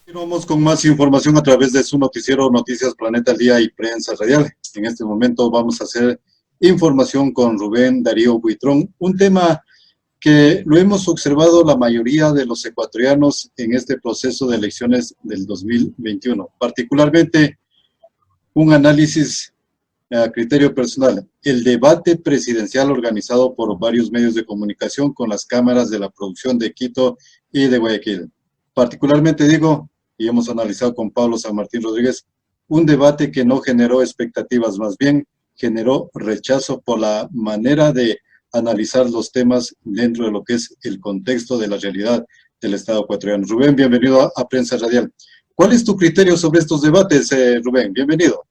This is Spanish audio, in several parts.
Continuamos con más información a través de su noticiero Noticias Planeta al Día y Prensa Radial. En este momento vamos a hacer información con Rubén Darío Buitrón, un tema que lo hemos observado la mayoría de los ecuatorianos en este proceso de elecciones del 2021, particularmente un análisis a criterio personal, el debate presidencial organizado por varios medios de comunicación con las cámaras de la producción de Quito y de Guayaquil. Particularmente digo, y hemos analizado con Pablo San Martín Rodríguez, un debate que no generó expectativas, más bien generó rechazo por la manera de analizar los temas dentro de lo que es el contexto de la realidad del Estado ecuatoriano. Rubén, bienvenido a Prensa Radial. ¿Cuál es tu criterio sobre estos debates, Rubén? Bienvenido.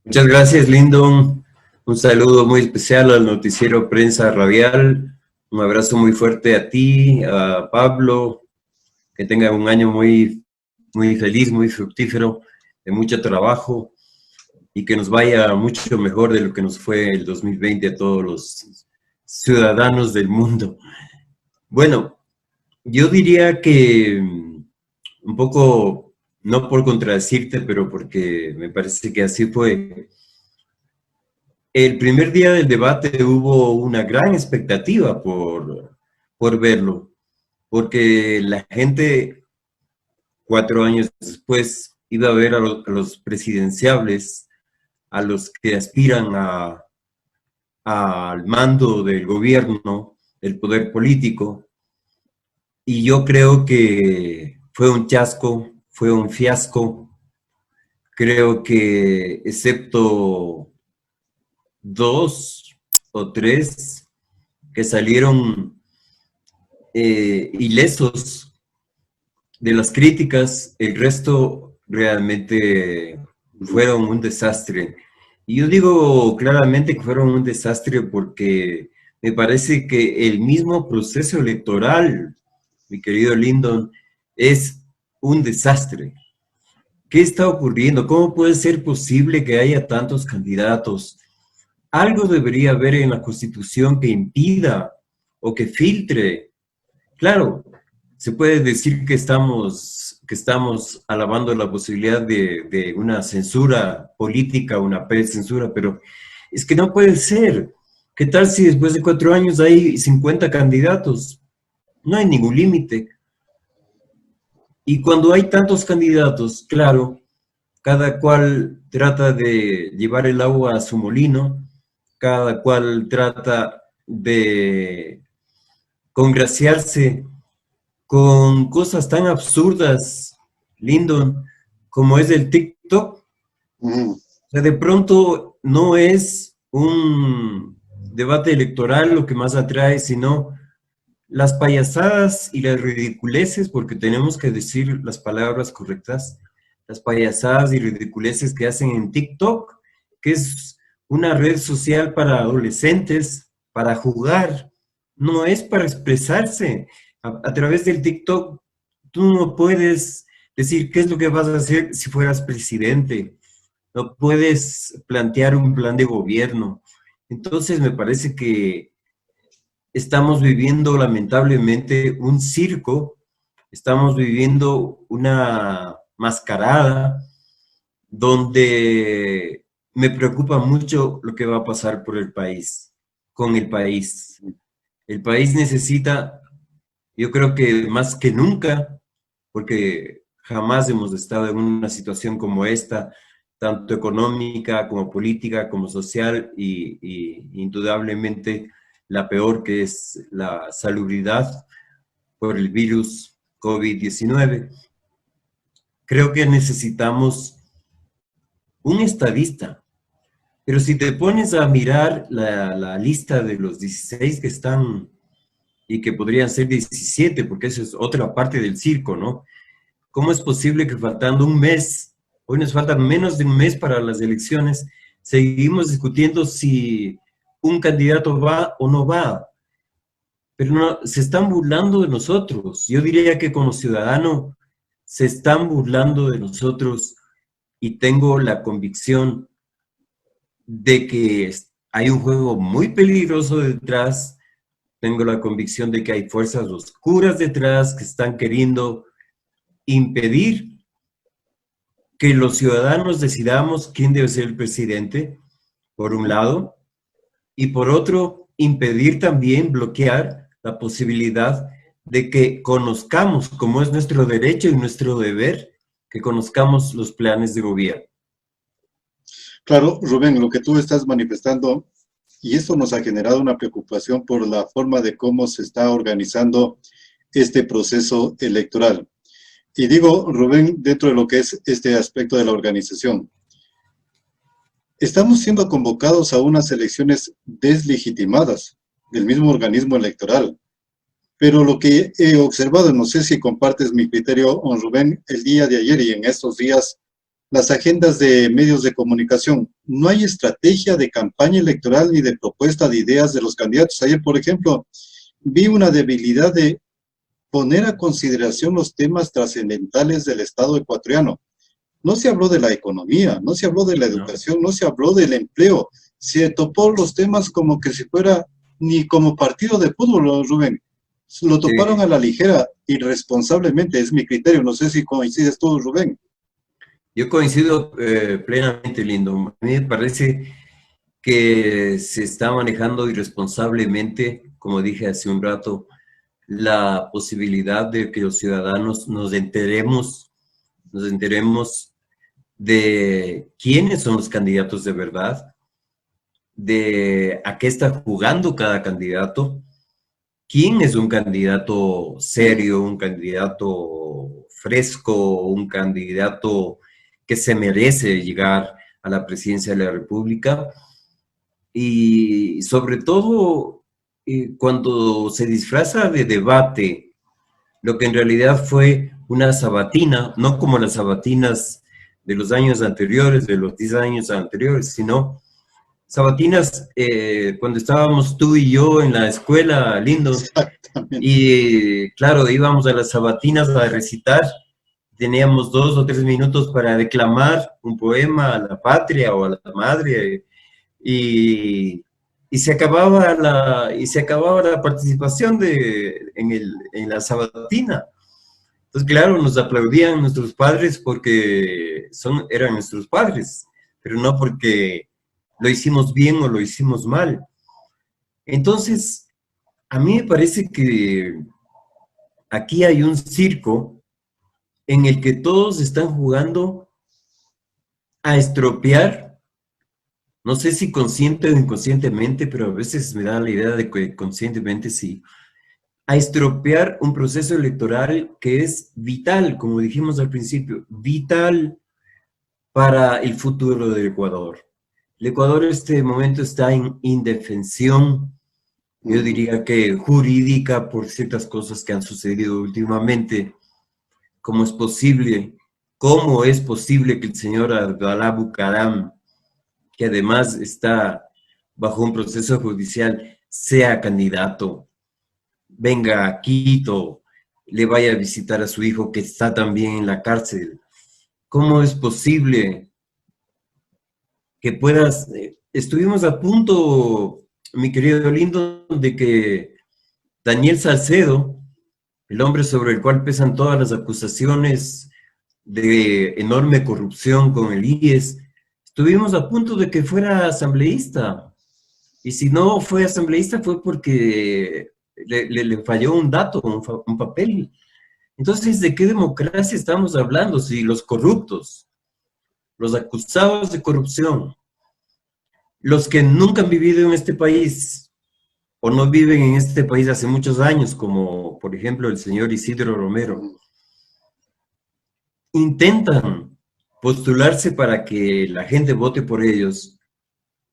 Muchas gracias, Lyndon. Un saludo muy especial al noticiero Prensa Radial. Un abrazo muy fuerte a ti, a Pablo. Que tenga un año muy feliz, muy fructífero, de mucho trabajo y que nos vaya mucho mejor de lo que nos fue el 2020 a todos los ciudadanos del mundo. Bueno, yo diría que un poco, no por contradecirte, pero porque me parece que así fue. El primer día del debate hubo una gran expectativa por verlo, porque la gente 4 años después iba a ver a los presidenciables, a los que aspiran al mando del gobierno, del poder político, y yo creo que fue un chasco, fue un fiasco. Creo que excepto 2 o 3 que salieron ilesos de las críticas, el resto realmente fueron un desastre. Y yo digo claramente que fueron un desastre porque me parece que el mismo proceso electoral, mi querido Lyndon, es un desastre. ¿Qué está ocurriendo? ¿Cómo puede ser posible que haya tantos candidatos? Algo debería haber en la Constitución que impida o que filtre. Claro, se puede decir que estamos alabando la posibilidad de una censura política, una censura, pero es que no puede ser. ¿Qué tal si después de 4 años hay 50 candidatos? No hay ningún límite. Y cuando hay tantos candidatos, claro, cada cual trata de llevar el agua a su molino, cada cual trata de congraciarse con cosas tan absurdas, Lyndon, como es el TikTok. O sea, de pronto no es un debate electoral lo que más atrae, sino las payasadas y las ridiculeces, porque tenemos que decir las palabras correctas, las payasadas y ridiculeces que hacen en TikTok, que es una red social para adolescentes, para jugar, no es para expresarse. A través del TikTok, tú no puedes decir qué es lo que vas a hacer si fueras presidente, no puedes plantear un plan de gobierno. Entonces me parece que estamos viviendo lamentablemente un circo, estamos viviendo una mascarada donde me preocupa mucho lo que va a pasar por el país, con el país. El país necesita, yo creo que más que nunca, porque jamás hemos estado en una situación como esta, tanto económica como política como social y indudablemente la peor, que es la salubridad por el virus COVID-19. Creo que necesitamos un estadista, pero si te pones a mirar la lista de los 16 que están y que podrían ser 17, porque eso es otra parte del circo, ¿no? ¿Cómo es posible que faltando un mes, hoy nos faltan menos de un mes para las elecciones, seguimos discutiendo si un candidato va o no va? Pero no, se están burlando de nosotros. Yo diría que como ciudadano se están burlando de nosotros y tengo la convicción de que hay un juego muy peligroso detrás. Tengo la convicción de que hay fuerzas oscuras detrás que están queriendo impedir que los ciudadanos decidamos quién debe ser el presidente, por un lado, y por otro, impedir también, bloquear la posibilidad de que conozcamos, como es nuestro derecho y nuestro deber, que conozcamos los planes de gobierno. Claro, Rubén, lo que tú estás manifestando, y esto nos ha generado una preocupación por la forma de cómo se está organizando este proceso electoral. Y digo, Rubén, dentro de lo que es este aspecto de la organización, estamos siendo convocados a unas elecciones deslegitimadas del mismo organismo electoral. Pero lo que he observado, no sé si compartes mi criterio, Rubén, el día de ayer y en estos días, las agendas de medios de comunicación, no hay estrategia de campaña electoral ni de propuesta de ideas de los candidatos. Ayer, por ejemplo, vi una debilidad de poner a consideración los temas trascendentales del Estado ecuatoriano. No se habló de la economía, no se habló de la educación, no se habló del empleo. Se topó los temas como que si fuera ni como partido de fútbol, Rubén. Lo toparon a la ligera, irresponsablemente, es mi criterio. No sé si coincides tú, Rubén. Yo coincido plenamente, Lindo. A mí me parece que se está manejando irresponsablemente, como dije hace un rato, la posibilidad de que los ciudadanos nos enteremos de quiénes son los candidatos de verdad, de a qué está jugando cada candidato, quién es un candidato serio, un candidato fresco, un candidato que se merece llegar a la presidencia de la República, y sobre todo cuando se disfraza de debate lo que en realidad fue una sabatina, no como las sabatinas de los años anteriores, de los 10 años anteriores, sino sabatinas cuando estábamos tú y yo en la escuela, Lindo. Exactamente. Y claro, íbamos a las sabatinas a recitar, teníamos 2 o 3 minutos para declamar un poema a la patria o a la madre, y se acababa la participación en la sabatina. Entonces, claro, nos aplaudían nuestros padres porque eran nuestros padres, pero no porque lo hicimos bien o lo hicimos mal. Entonces, a mí me parece que aquí hay un circo en el que todos están jugando a estropear, no sé si consciente o inconscientemente, pero a veces me da la idea de que conscientemente sí, a estropear un proceso electoral que es vital, como dijimos al principio, vital para el futuro del Ecuador. El Ecuador en este momento está en indefensión, yo diría que jurídica, por ciertas cosas que han sucedido últimamente. ¿Cómo es posible que el señor Abdalá Bucaram, que además está bajo un proceso judicial, sea candidato, venga a Quito, le vaya a visitar a su hijo que está también en la cárcel? ¿Cómo es posible que puedas? Estuvimos a punto, mi querido Lindo, de que Daniel Salcedo, el hombre sobre el cual pesan todas las acusaciones de enorme corrupción con el IES, estuvimos a punto de que fuera asambleísta. Y si no fue asambleísta fue porque le falló un dato, un papel. Entonces, ¿de qué democracia estamos hablando? Si los corruptos, los acusados de corrupción, los que nunca han vivido en este país o no viven en este país hace muchos años, como por ejemplo el señor Isidro Romero, intentan postularse para que la gente vote por ellos,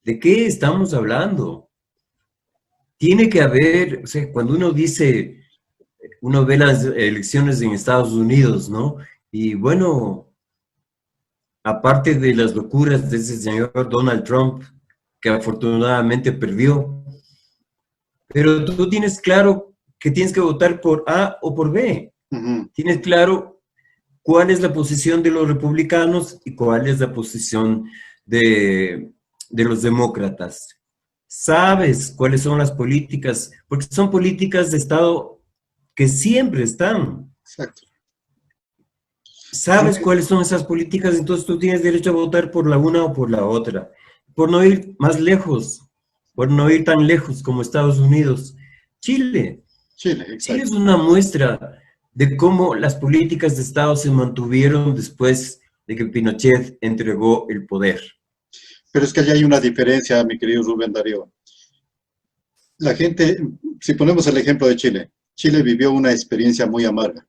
¿de qué estamos hablando? Tiene que haber, o sea, cuando uno dice, uno ve las elecciones en Estados Unidos, ¿no? Y bueno, aparte de las locuras de ese señor Donald Trump, que afortunadamente perdió, pero tú tienes claro que tienes que votar por A o por B. Tienes claro cuál es la posición de los republicanos y cuál es la posición de los demócratas. Sabes cuáles son las políticas, porque son políticas de Estado que siempre están. Exacto. sabes cuáles son esas políticas, entonces tú tienes derecho a votar por la una o por la otra. Por no ir más lejos, por no ir tan lejos como Estados Unidos. Chile. Chile, Chile es exacto. una muestra de cómo las políticas de Estado se mantuvieron después de que Pinochet entregó el poder. Pero es que allá hay una diferencia, mi querido Rubén Darío. La gente, si ponemos el ejemplo de Chile, Chile vivió una experiencia muy amarga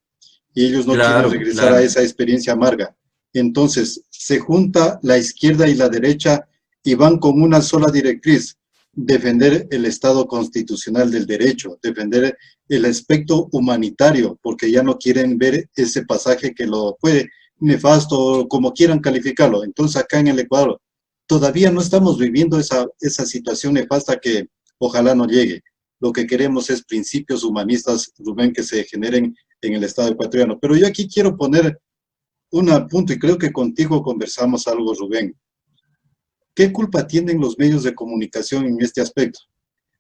y ellos no quieren Claro, regresar a claro. esa experiencia amarga. Entonces, se junta la izquierda y la derecha y van con una sola directriz, defender el Estado constitucional del derecho, defender el aspecto humanitario, porque ya no quieren ver ese pasaje que lo fue nefasto, como quieran calificarlo. Entonces, acá en el Ecuador, todavía no estamos viviendo esa situación nefasta que ojalá no llegue. Lo que queremos es principios humanistas, Rubén, que se generen en el Estado ecuatoriano. Pero yo aquí quiero poner un punto, y creo que contigo conversamos algo, Rubén. ¿Qué culpa tienen los medios de comunicación en este aspecto?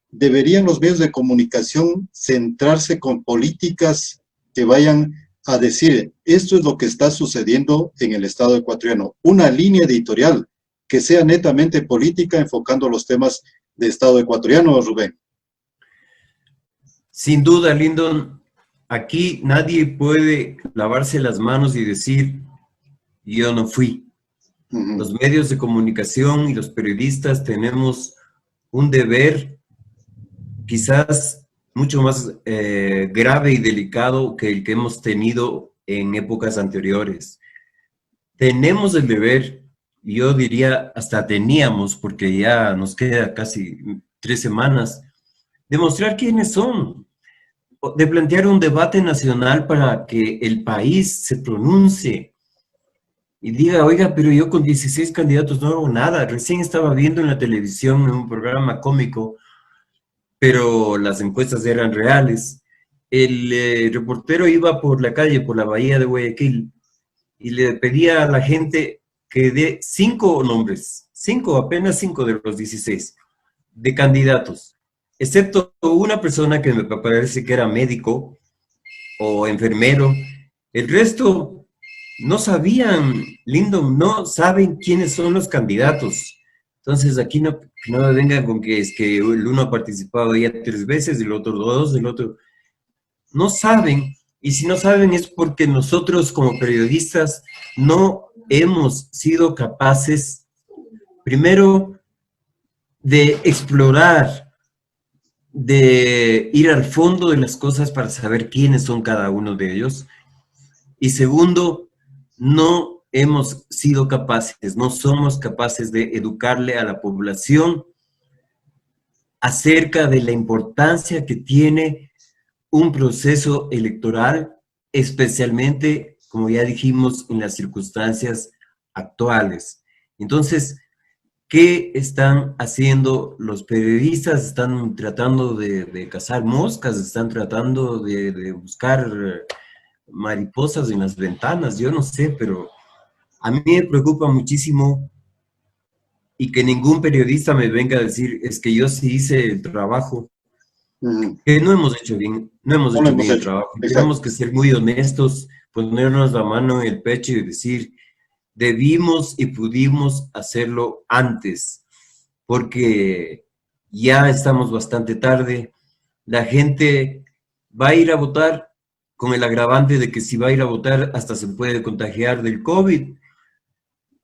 ¿Deberían los medios de comunicación centrarse con políticas que vayan a decir, esto es lo que está sucediendo en el Estado ecuatoriano? Una línea editorial que sea netamente política enfocando los temas de Estado ecuatoriano, Rubén. Sin duda, Lyndon, aquí nadie puede lavarse las manos y decir, yo no fui. Uh-huh. Los medios de comunicación y los periodistas tenemos un deber quizás mucho más grave y delicado que el que hemos tenido en épocas anteriores. Tenemos el deber, yo diría hasta teníamos, porque ya nos queda casi 3 semanas, de mostrar quiénes son, de plantear un debate nacional para que el país se pronuncie y diga, oiga, pero yo con 16 candidatos no hago nada. Recién estaba viendo en la televisión en un programa cómico, pero las encuestas eran reales. El reportero iba por la calle, por la bahía de Guayaquil, y le pedía a la gente que dé 5 nombres, apenas 5 de los 16, de candidatos, excepto una persona que me parece que era médico o enfermero. El resto no sabían, Lindo, no saben quiénes son los candidatos. Entonces aquí no me vengan con que es que el uno ha participado ya 3 veces, el otro 2, el otro... No saben, y si no saben es porque nosotros como periodistas no hemos sido capaces, primero, de explorar, de ir al fondo de las cosas para saber quiénes son cada uno de ellos. Y segundo, no hemos sido capaces, no somos capaces de educarle a la población acerca de la importancia que tiene un proceso electoral, especialmente, como ya dijimos, en las circunstancias actuales. Entonces, ¿qué están haciendo los periodistas? Están tratando de cazar moscas, están tratando de buscar mariposas en las ventanas, yo no sé, pero a mí me preocupa muchísimo y que ningún periodista me venga a decir, es que yo sí hice el trabajo, Uh-huh. que no hemos hecho bien, no hemos No lo hecho hemos bien el hecho. trabajo. Y tenemos Exacto. que ser muy honestos, ponernos la mano en el pecho y decir, debimos y pudimos hacerlo antes, porque ya estamos bastante tarde. La gente va a ir a votar con el agravante de que si va a ir a votar hasta se puede contagiar del COVID,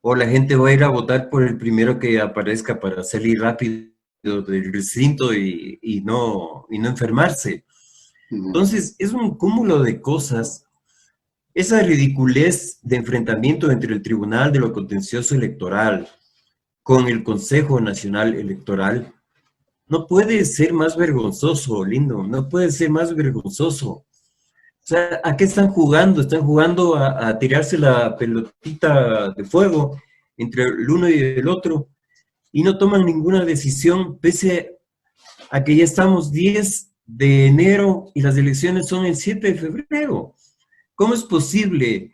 o la gente va a ir a votar por el primero que aparezca para salir rápido del recinto y no enfermarse. Uh-huh. Entonces, es un cúmulo de cosas. Esa ridiculez de enfrentamiento entre el Tribunal de lo Contencioso Electoral con el Consejo Nacional Electoral no puede ser más vergonzoso, Lindo, no puede ser más vergonzoso. O sea, ¿a qué están jugando? Están jugando a tirarse la pelotita de fuego entre el uno y el otro y no toman ninguna decisión pese a que ya estamos 10 de enero y las elecciones son el 7 de febrero. ¿Cómo es posible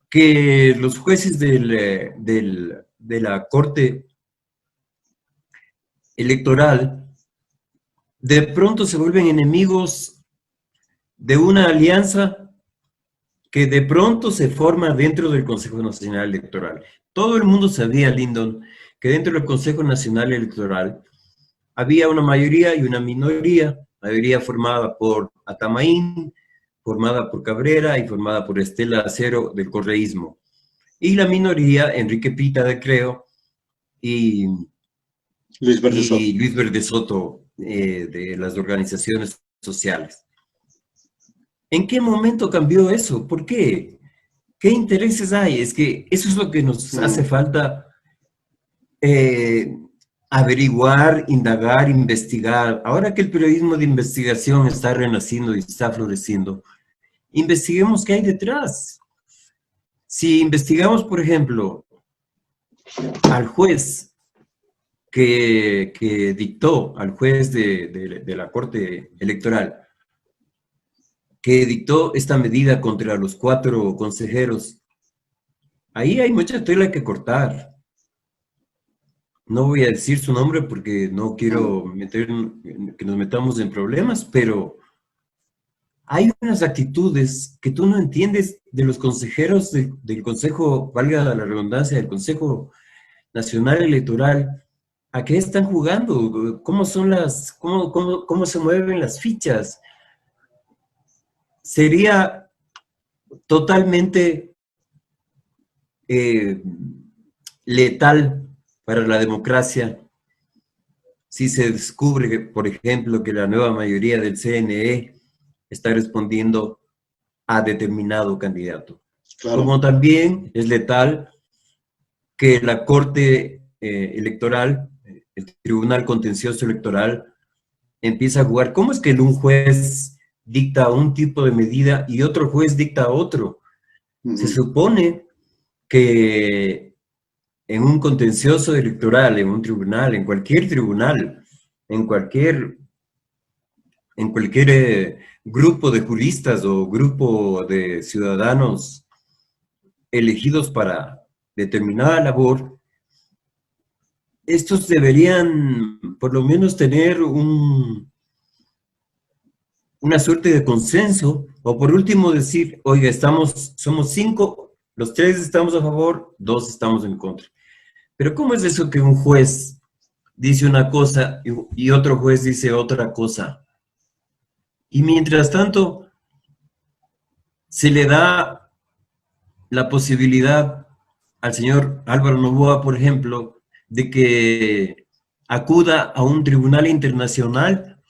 que los jueces de la Corte Electoral de pronto se vuelven enemigos de una alianza que de pronto se forma dentro del Consejo Nacional Electoral. Todo el mundo sabía, Lyndon, que dentro del Consejo Nacional Electoral había una mayoría y una minoría, mayoría formada por Atamaín, formada por Cabrera y formada por Estela Acero del correísmo. Y la minoría, Enrique Pita de Creo y Luis Verde Soto de las organizaciones sociales. ¿En qué momento cambió eso? ¿Por qué? ¿Qué intereses hay? Es que eso es lo que nos hace falta averiguar, indagar, investigar. Ahora que el periodismo de investigación está renaciendo y está floreciendo, investiguemos qué hay detrás. Si investigamos, por ejemplo, al juez que dictó, al juez de la Corte Electoral, que dictó esta medida contra los 4 consejeros, ahí hay mucha tela que cortar. No voy a decir su nombre porque no quiero que nos metamos en problemas, pero hay unas actitudes que tú no entiendes de los consejeros del Consejo, valga la redundancia, del Consejo Nacional Electoral. ¿A qué están jugando? ¿Cómo son cómo se mueven las fichas? Sería totalmente letal para la democracia si se descubre, por ejemplo, que la nueva mayoría del CNE está respondiendo a determinado candidato. Claro. Como también es letal que la Corte Electoral, el Tribunal Contencioso Electoral, empieza a jugar. ¿Cómo es que un juez dicta un tipo de medida y otro juez dicta otro? Se supone que en un contencioso electoral, en un tribunal, en cualquier tribunal, en cualquier grupo de juristas o grupo de ciudadanos elegidos para determinada labor, estos deberían por lo menos tener una suerte de consenso, o por último decir, oiga, somos 5, los 3 estamos a favor, 2 estamos en contra. Pero ¿cómo es eso que un juez dice una cosa y otro juez dice otra cosa? Y mientras tanto, se le da la posibilidad al señor Álvaro Noboa, por ejemplo, de que acuda a un tribunal internacional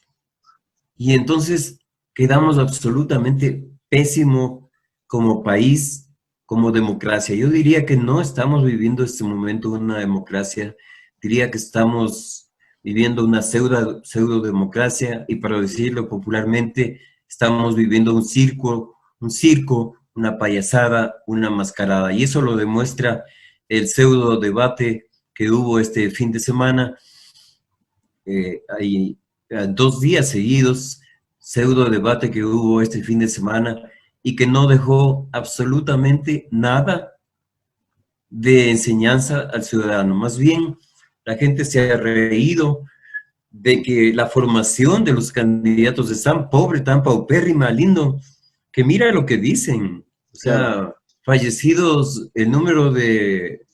y entonces quedamos absolutamente pésimo como país, como democracia. Yo diría que no estamos viviendo este momento una democracia, diría que estamos viviendo una pseudo democracia y para decirlo popularmente, estamos viviendo un circo, una payasada, una mascarada. Y eso lo demuestra el pseudo debate que hubo este fin de semana. Hay 2 días seguidos, pseudo debate que hubo este fin de semana y que no dejó absolutamente nada de enseñanza al ciudadano. Más bien, la gente se ha reído de que la formación de los candidatos es tan pobre, tan paupérrima, Lindo, que mira lo que dicen. O sea, fallecidos, el número de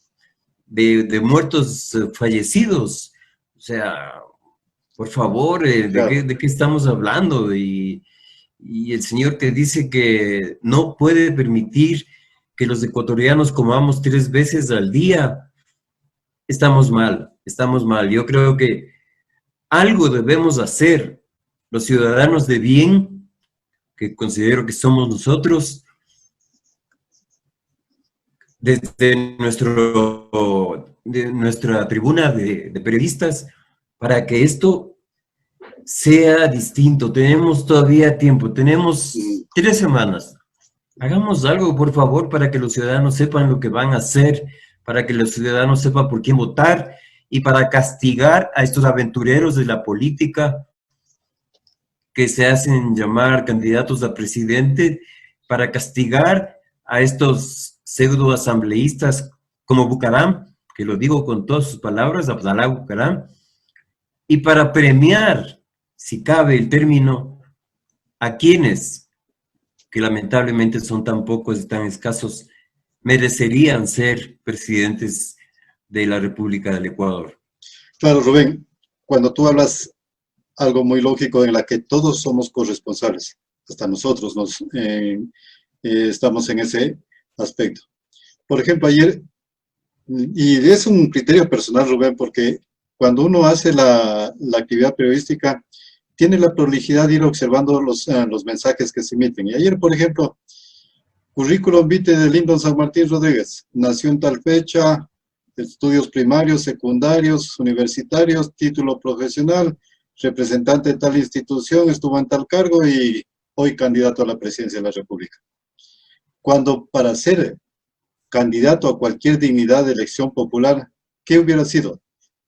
muertos fallecidos. O sea, por favor, ¿de qué estamos hablando? Y el señor que dice que no puede permitir que los ecuatorianos comamos 3 veces al día. Estamos mal, estamos mal. Yo creo que algo debemos hacer los ciudadanos de bien, que considero que somos nosotros, desde nuestra tribuna de periodistas, para que esto sea distinto. Tenemos todavía tiempo, tenemos 3 semanas. Hagamos algo, por favor, para que los ciudadanos sepan lo que van a hacer, para que los ciudadanos sepan por quién votar y para castigar a estos aventureros de la política que se hacen llamar candidatos a presidente, para castigar a estos pseudo asambleístas como Bucaram, que lo digo con todas sus palabras, Abdalá Bucaram, y para premiar, si cabe el término, a quienes que lamentablemente son tan pocos y tan escasos, merecerían ser presidentes de la República del Ecuador. Claro, Rubén, cuando tú hablas algo muy lógico en la que todos somos corresponsables, hasta nosotros estamos en ese aspecto. Por ejemplo, ayer, y es un criterio personal, Rubén, porque cuando uno hace la actividad periodística, tiene la prolijidad de ir observando los mensajes que se emiten. Y ayer, por ejemplo, currículum vitae de Lyndon San Martín Rodríguez, nació en tal fecha, estudios primarios, secundarios, universitarios, título profesional, representante de tal institución, estuvo en tal cargo y hoy candidato a la presidencia de la República. Cuando para ser candidato a cualquier dignidad de elección popular, ¿qué hubiera sido?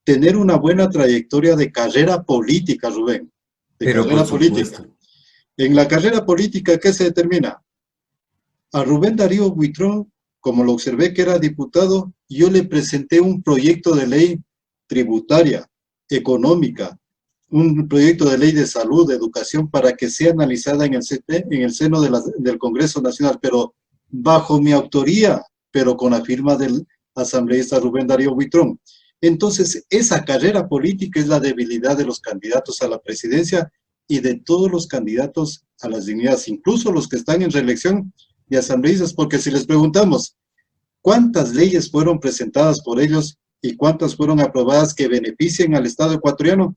Tener una buena trayectoria de carrera política, Rubén, de Pero carrera por política. supuesto. En la carrera política, ¿qué se determina? A Rubén Darío Buitrón, como lo observé que era diputado, yo le presenté un proyecto de ley tributaria, económica, un proyecto de ley de salud, de educación, para que sea analizada en el seno del Congreso Nacional, pero bajo mi autoría, pero con la firma del asambleísta Rubén Darío Buitrón. Entonces, esa carrera política es la debilidad de los candidatos a la presidencia y de todos los candidatos a las dignidades, incluso los que están en reelección de asambleístas, porque si les preguntamos cuántas leyes fueron presentadas por ellos y cuántas fueron aprobadas que beneficien al Estado ecuatoriano,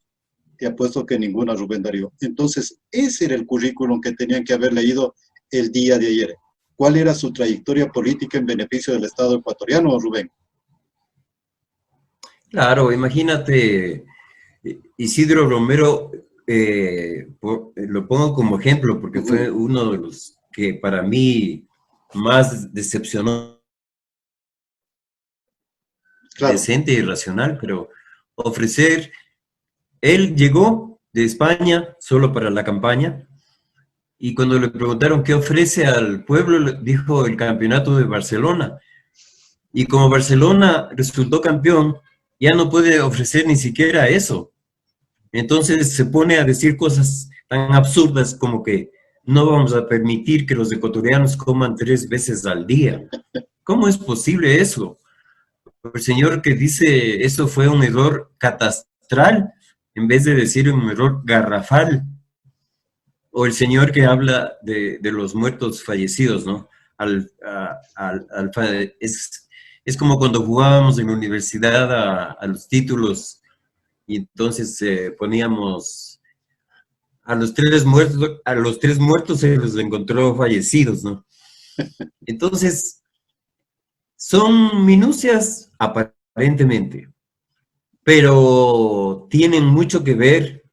te apuesto que ninguna, Rubén Darío. Entonces, ese era el currículum que tenían que haber leído el día de ayer. ¿Cuál era su trayectoria política en beneficio del Estado ecuatoriano, Rubén? Claro, imagínate, Isidro Romero, lo pongo como ejemplo porque fue uno de los que para mí más decepcionó, Claro. decente y racional, pero ofrecer, él llegó de España solo para la campaña y cuando le preguntaron qué ofrece al pueblo, dijo el campeonato de Barcelona. Y como Barcelona resultó campeón, ya no puede ofrecer ni siquiera eso. Entonces se pone a decir cosas tan absurdas como que no vamos a permitir que los ecuatorianos coman 3 veces al día. ¿Cómo es posible eso? El señor que dice eso fue un error catastral en vez de decir un error garrafal. O el señor que habla de los muertos fallecidos, ¿no? Es como cuando jugábamos en la universidad a los títulos y entonces poníamos a los tres muertos se los encontró fallecidos, ¿no? Entonces, son minucias aparentemente, pero tienen mucho que ver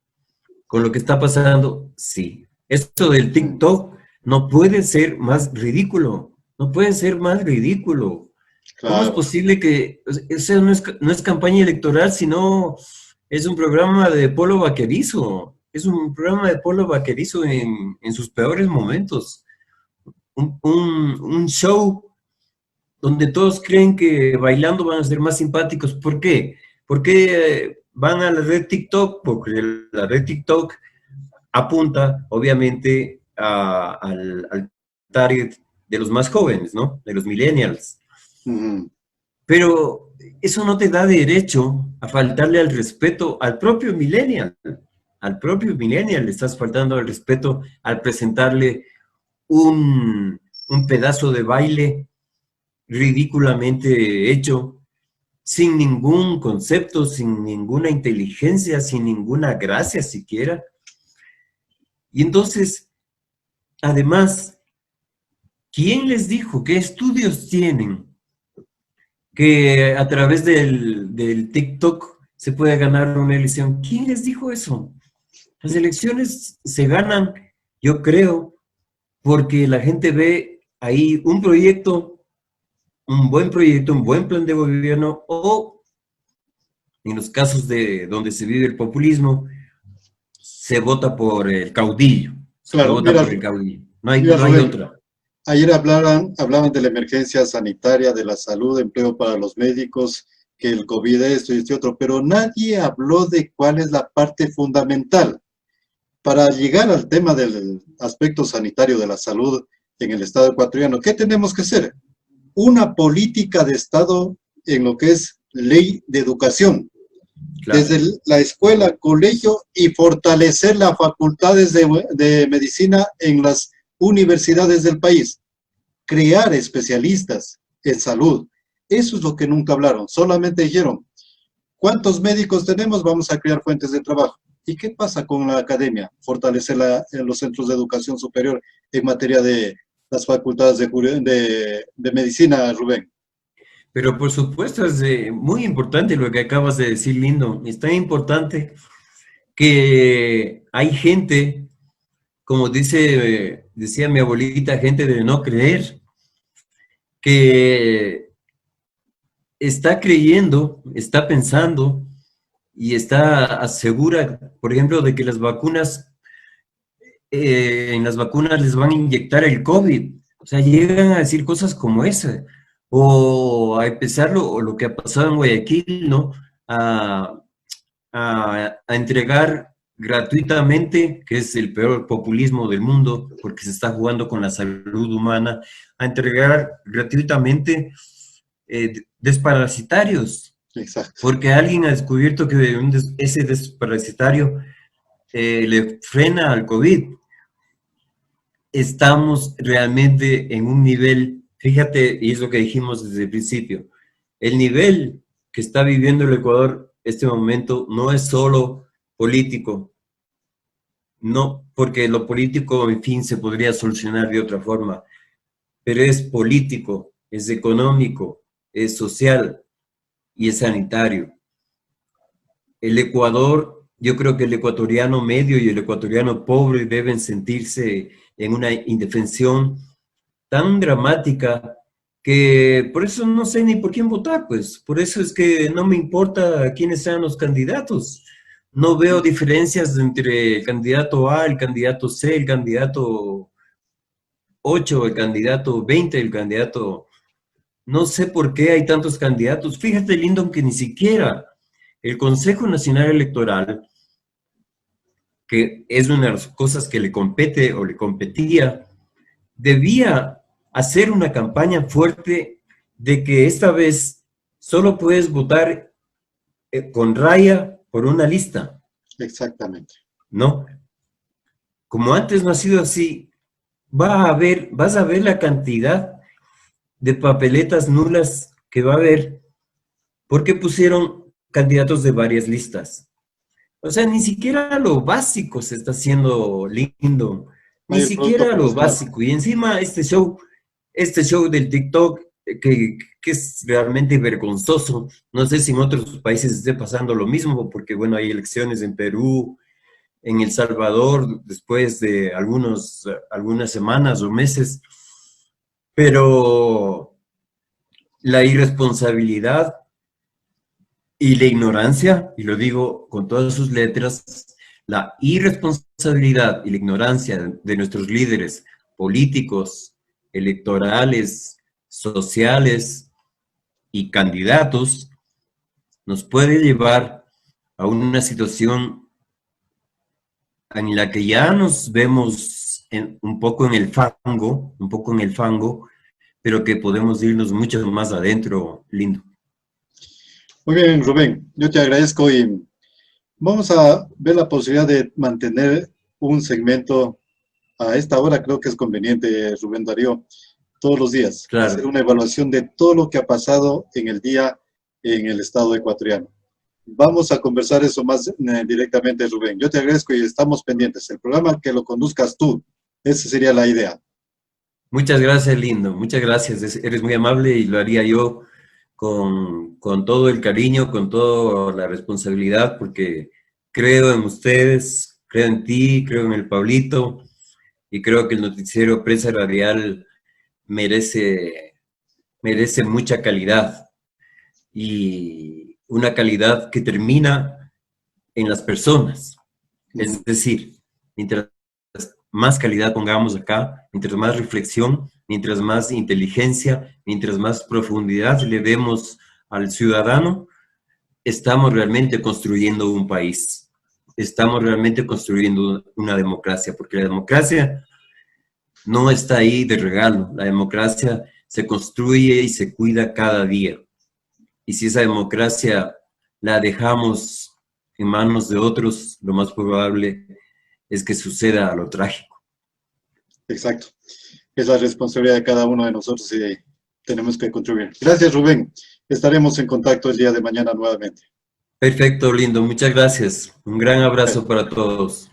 con lo que está pasando, sí. Esto del TikTok no puede ser más ridículo, no puede ser más ridículo. ¿Cómo es Claro. posible que, eso no es campaña electoral, sino es un programa de polo vaquerizo? Es un programa de polo vaquerizo en sus peores momentos. Un show donde todos creen que bailando van a ser más simpáticos. ¿Por qué? Porque van a la red TikTok, porque la red TikTok apunta, obviamente, al target de los más jóvenes, ¿no? De los millennials. Pero eso no te da derecho a faltarle al respeto al propio millennial. Al propio millennial le estás faltando al respeto al presentarle un pedazo de baile ridículamente hecho, sin ningún concepto, sin ninguna inteligencia, sin ninguna gracia siquiera. Y entonces, además, ¿quién les dijo? ¿Qué estudios tienen? Que a través del TikTok se puede ganar una elección. ¿Quién les dijo eso? Las elecciones se ganan, yo creo, porque la gente ve ahí un proyecto, un buen plan de gobierno, o en los casos de donde se vive el populismo, se vota por el caudillo. Se Claro, vota mira, por el caudillo. mira, No hay Rubén, otra. ayer hablaban de la emergencia sanitaria, de la salud, empleo para los médicos, que el COVID esto y este otro, pero nadie habló de cuál es la parte fundamental. Para llegar al tema del aspecto sanitario de la salud, en el Estado ecuatoriano. ¿Qué tenemos que hacer? Una política de Estado en lo que es ley de educación, Claro. desde la escuela, colegio, y fortalecer las facultades de medicina en las universidades del país, crear especialistas en salud. Eso es lo que nunca hablaron, solamente dijeron, ¿cuántos médicos tenemos? Vamos a crear fuentes de trabajo. ¿Y qué pasa con la academia? Fortalecer los centros de educación superior en materia de las facultades de medicina, Rubén. Pero por supuesto es muy importante lo que acabas de decir, Lindo. Es tan importante que hay gente, como decía mi abuelita, gente de no creer, que está creyendo, está pensando y está asegura, por ejemplo, de que las vacunas, en las vacunas les van a inyectar el COVID. O sea, llegan a decir cosas como esa. O a empezar lo que ha pasado en Guayaquil, ¿no? A, a entregar gratuitamente, que es el peor populismo del mundo, porque se está jugando con la salud humana, a entregar gratuitamente desparasitarios, Exacto. porque alguien ha descubierto que ese desparasitario le frena al COVID. Estamos realmente en un nivel, fíjate, y es lo que dijimos desde el principio, el nivel que está viviendo el Ecuador este momento no es solo político, no, porque lo político, en fin, se podría solucionar de otra forma, pero es político, es económico, es social y es sanitario. El Ecuador, yo creo que el ecuatoriano medio y el ecuatoriano pobre deben sentirse en una indefensión tan dramática que por eso no sé ni por quién votar, pues. Por eso es que no me importa quiénes sean los candidatos. No veo diferencias entre el candidato A, el candidato C, el candidato 8, el candidato 20, el candidato... No sé por qué hay tantos candidatos. Fíjate, Lindo, que ni siquiera el Consejo Nacional Electoral, que es una de las cosas que le compete o le competía, debía hacer una campaña fuerte de que esta vez solo puedes votar con raya por una lista, Exactamente. ¿no? Como antes no ha sido así, vas a ver la cantidad de papeletas nulas que va a haber porque pusieron candidatos de varias listas. O sea, ni siquiera lo básico se está haciendo, Lindo, No ni hay el producto siquiera lo profesional. básico. Y encima este show del TikTok, que es realmente vergonzoso. No sé si en otros países esté pasando lo mismo, porque bueno, hay elecciones en Perú, en El Salvador, después de algunas semanas o meses, pero la irresponsabilidad y la ignorancia, y lo digo con todas sus letras, la irresponsabilidad y la ignorancia de nuestros líderes políticos, electorales, sociales y candidatos nos puede llevar a una situación en la que ya nos vemos un poco en el fango, pero que podemos irnos mucho más adentro, Lindo. Muy bien, Rubén, yo te agradezco y vamos a ver la posibilidad de mantener un segmento a esta hora. Creo que es conveniente, Rubén Darío, todos los días, hacer Claro. una evaluación de todo lo que ha pasado en el día en el Estado ecuatoriano. Vamos a conversar eso más directamente, Rubén. Yo te agradezco y estamos pendientes. El programa que lo conduzcas tú, esa sería la idea. Muchas gracias, Lindo. Muchas gracias. Eres muy amable y lo haría yo con todo el cariño, con toda la responsabilidad, porque creo en ustedes, creo en ti, creo en el Pablito y creo que el noticiero Prensa Radial merece mucha calidad y una calidad que termina en las personas. Es decir, mientras más calidad pongamos acá, mientras más reflexión, mientras más inteligencia, mientras más profundidad le demos al ciudadano, estamos realmente construyendo un país. Estamos realmente construyendo una democracia, porque la democracia no está ahí de regalo. La democracia se construye y se cuida cada día. Y si esa democracia la dejamos en manos de otros, lo más probable es que suceda lo trágico. Exacto. Es la responsabilidad de cada uno de nosotros y tenemos que contribuir. Gracias, Rubén. Estaremos en contacto el día de mañana nuevamente. Perfecto, lindo. Muchas gracias. Un gran abrazo para todos.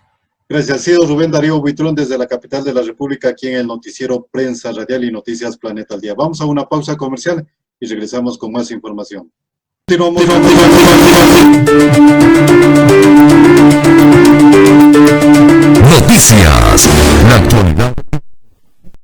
Gracias. Ha sido Rubén Darío Buitrón desde la capital de la República, aquí en el noticiero Prensa Radial y Noticias Planeta al Día. Vamos a una pausa comercial y regresamos con más información. Continuamos.